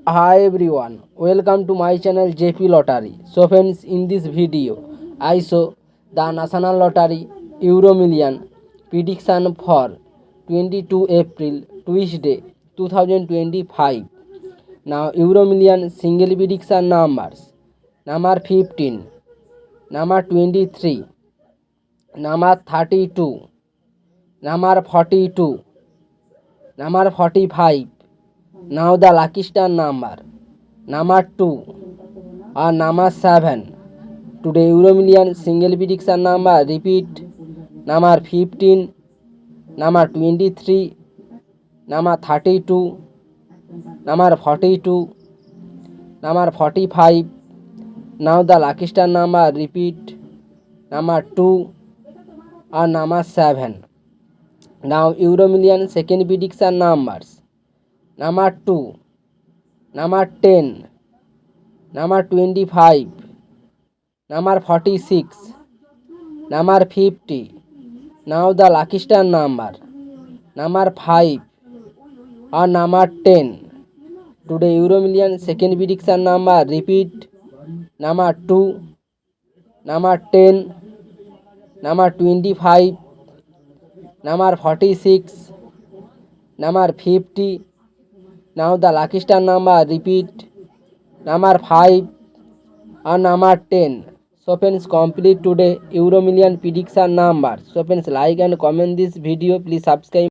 Hi everyone, welcome to my channel JP Lottery. So friends, in this video, I show the National Lottery Euro Million prediction for 22 April Tuesday 2025. Now Euro Million single prediction numbers: number 15, number 23, number 32, number 42, number 45. Now the lucky star number 2 or number 7. Today Euro Million single prediction number repeat: number 15, number 23, number 32, number 42, number 45. Now the lucky star number repeat: number 2 or number 7. Now Euro Million second prediction numbers: number 2, number 10, number 25, number 46, number 50. Now the lucky star number 5 or number 10. Today Euro Million second prediction number repeat: number 2, number 10, number 25, number 46, number 50. Now the lucky star number repeat: number 5 or number 10. So friends, complete today Euro Million prediction numbers. So friends, like and comment this video. Please subscribe.